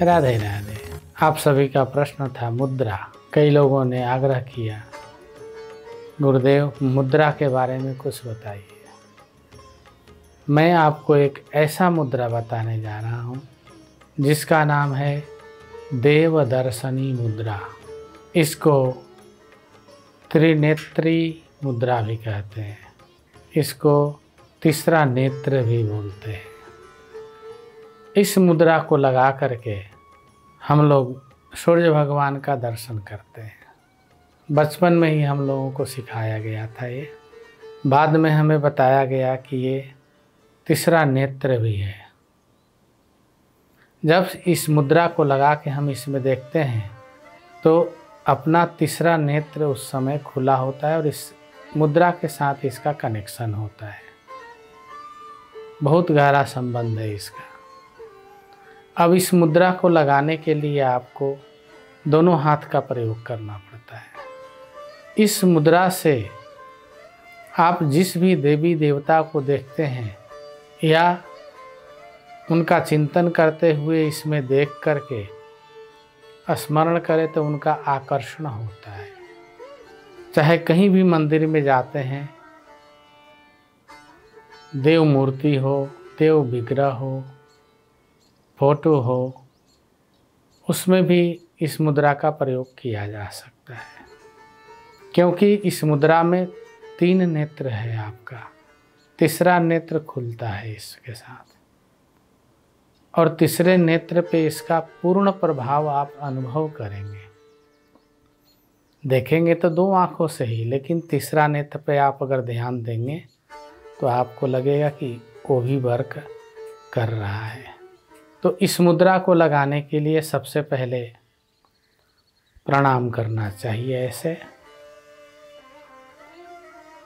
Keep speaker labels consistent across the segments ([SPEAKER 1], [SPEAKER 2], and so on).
[SPEAKER 1] राधे राधे। आप सभी का प्रश्न था मुद्रा। कई लोगों ने आग्रह किया गुरुदेव मुद्रा के बारे में कुछ बताइए। मैं आपको एक ऐसा मुद्रा बताने जा रहा हूँ जिसका नाम है देवदर्शनी मुद्रा। इसको त्रिनेत्री मुद्रा भी कहते हैं, इसको तीसरा नेत्र भी बोलते हैं। इस मुद्रा को लगा करके हम लोग सूर्य भगवान का दर्शन करते हैं। बचपन में ही हम लोगों को सिखाया गया था ये, बाद में हमें बताया गया कि ये तीसरा नेत्र भी है। जब इस मुद्रा को लगा के हम इसमें देखते हैं तो अपना तीसरा नेत्र उस समय खुला होता है और इस मुद्रा के साथ इसका कनेक्शन होता है। बहुत गहरा संबंध है इसका। अब इस मुद्रा को लगाने के लिए आपको दोनों हाथ का प्रयोग करना पड़ता है। इस मुद्रा से आप जिस भी देवी देवता को देखते हैं या उनका चिंतन करते हुए इसमें देख करके स्मरण करें तो उनका आकर्षण होता है। चाहे कहीं भी मंदिर में जाते हैं, देव मूर्ति हो, देव विग्रह हो, फोटो हो, उसमें भी इस मुद्रा का प्रयोग किया जा सकता है, क्योंकि इस मुद्रा में 3 नेत्र है आपका। तीसरा नेत्र खुलता है इसके साथ और तीसरे नेत्र पे इसका पूर्ण प्रभाव आप अनुभव करेंगे। देखेंगे तो 2 आँखों से ही, लेकिन तीसरा नेत्र पे आप अगर ध्यान देंगे तो आपको लगेगा कि वो भी वर्क कर रहा है। तो इस मुद्रा को लगाने के लिए सबसे पहले प्रणाम करना चाहिए। ऐसे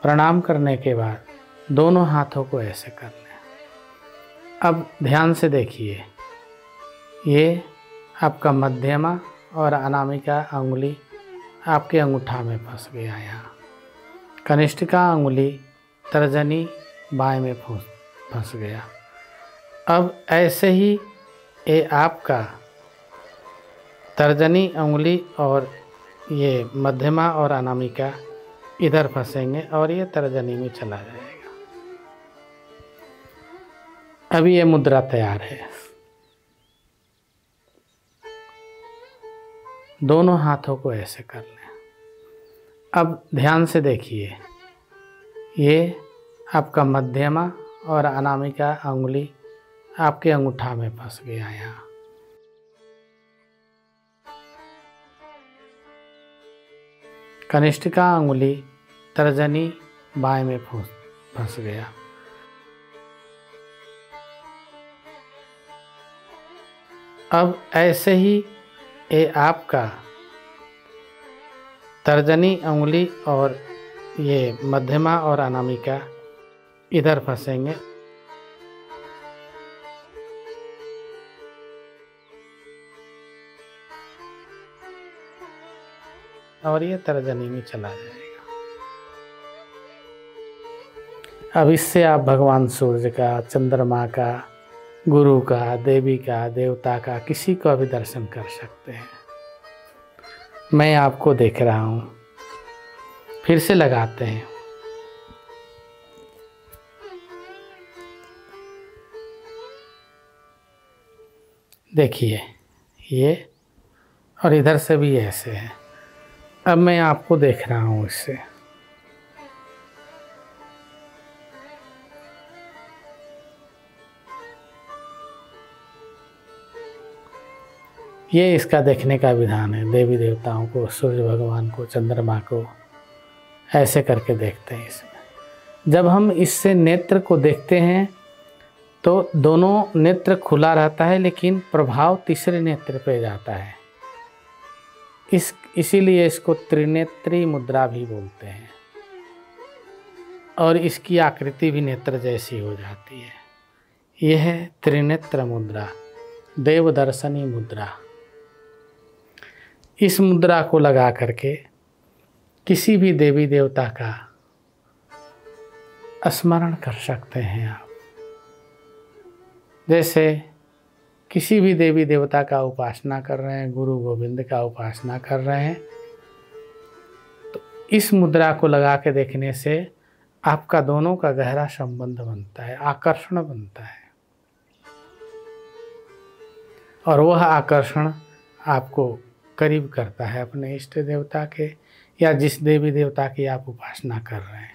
[SPEAKER 1] प्रणाम करने के बाद दोनों हाथों को ऐसे करना है। अब ध्यान से देखिए, ये आपका मध्यमा और अनामिका अंगुली आपके अंगूठा में फंस गया। यहाँ कनिष्ठिका अंगुली तर्जनी बाएं में फंस गया। अब ऐसे ही ये आपका तर्जनी अंगुली और ये मध्यमा और अनामिका इधर फंसेंगे और ये तर्जनी में चला जाएगा। अभी ये मुद्रा तैयार है। दोनों हाथों को ऐसे कर लें। अब ध्यान से देखिए, ये आपका मध्यमा और अनामिका अंगुली आपके अंगूठा में फंस गया। यहाँ कनिष्ठिका अंगुली तर्जनी बाएं में फंस गया। अब ऐसे ही ये आपका तर्जनी अंगुली और ये मध्यमा और अनामिका इधर फंसेंगे और ये तर्जनी में चला जाएगा। अब इससे आप भगवान सूर्य का, चंद्रमा का, गुरु का, देवी का, देवता का, किसी का भी दर्शन कर सकते हैं। मैं आपको देख रहा हूँ, फिर से लगाते हैं। देखिए ये, और इधर से भी ऐसे है। अब मैं आपको देख रहा हूँ इससे। ये इसका देखने का विधान है। देवी देवताओं को, सूर्य भगवान को, चंद्रमा को ऐसे करके देखते हैं इसमें। जब हम इससे नेत्र को देखते हैं तो दोनों नेत्र खुला रहता है, लेकिन प्रभाव तीसरे नेत्र पे जाता है। इसीलिए इसको त्रिनेत्री मुद्रा भी बोलते हैं और इसकी आकृति भी नेत्र जैसी हो जाती है। यह है त्रिनेत्र मुद्रा, देवदर्शनी मुद्रा। इस मुद्रा को लगा करके किसी भी देवी देवता का स्मरण कर सकते हैं आप। जैसे किसी भी देवी देवता का उपासना कर रहे हैं, गुरु गोविंद का उपासना कर रहे हैं, तो इस मुद्रा को लगा के देखने से आपका दोनों का गहरा संबंध बनता है, आकर्षण बनता है, और वह आकर्षण आपको करीब करता है अपने इष्ट देवता के, या जिस देवी देवता की आप उपासना कर रहे हैं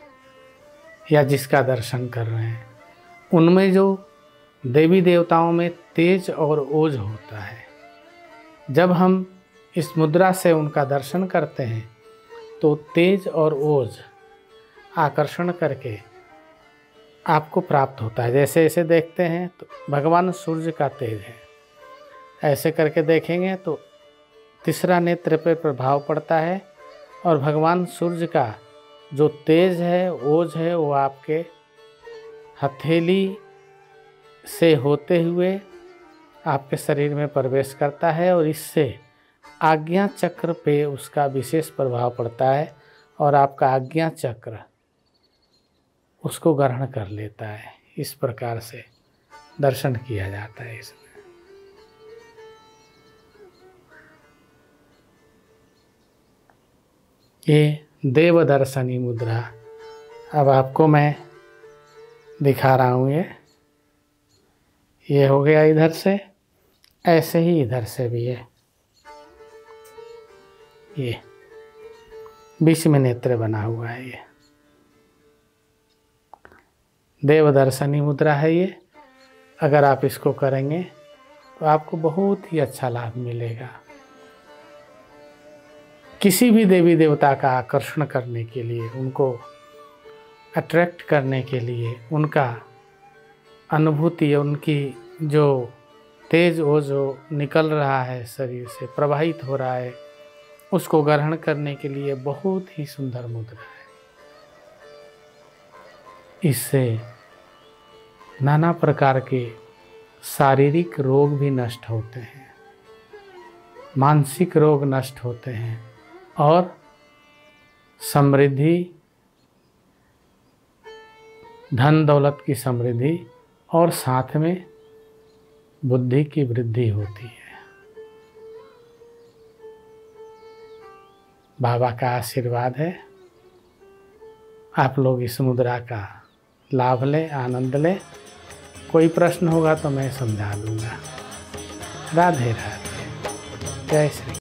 [SPEAKER 1] या जिसका दर्शन कर रहे हैं। उनमें जो देवी देवताओं में तेज और ओज होता है, जब हम इस मुद्रा से उनका दर्शन करते हैं तो तेज और ओज आकर्षण करके आपको प्राप्त होता है। जैसे ऐसे देखते हैं तो भगवान सूर्य का तेज है, ऐसे करके देखेंगे तो तीसरा नेत्र पर प्रभाव पड़ता है, और भगवान सूर्य का जो तेज है, ओज है, वो आपके हथेली से होते हुए आपके शरीर में प्रवेश करता है, और इससे आज्ञा चक्र पे उसका विशेष प्रभाव पड़ता है, और आपका आज्ञा चक्र उसको ग्रहण कर लेता है। इस प्रकार से दर्शन किया जाता है इसमें। ये देवदर्शनी मुद्रा अब आपको मैं दिखा रहा हूँ। ये हो गया इधर से, ऐसे ही इधर से भी है। ये बीच में नेत्र बना हुआ है, ये देवदर्शनी मुद्रा है। ये अगर आप इसको करेंगे तो आपको बहुत ही अच्छा लाभ मिलेगा। किसी भी देवी देवता का आकर्षण करने के लिए, उनको अट्रैक्ट करने के लिए, उनका अनुभूति, उनकी जो तेज वो जो निकल रहा है शरीर से, प्रवाहित हो रहा है, उसको ग्रहण करने के लिए बहुत ही सुंदर मुद्रा है। इससे नाना प्रकार के शारीरिक रोग भी नष्ट होते हैं, मानसिक रोग नष्ट होते हैं, और समृद्धि, धन दौलत की समृद्धि, और साथ में बुद्धि की वृद्धि होती है। बाबा का आशीर्वाद है। आप लोग इस मुद्रा का लाभ लें, आनंद लें। कोई प्रश्न होगा तो मैं समझा दूंगा। राधे राधे। जय श्री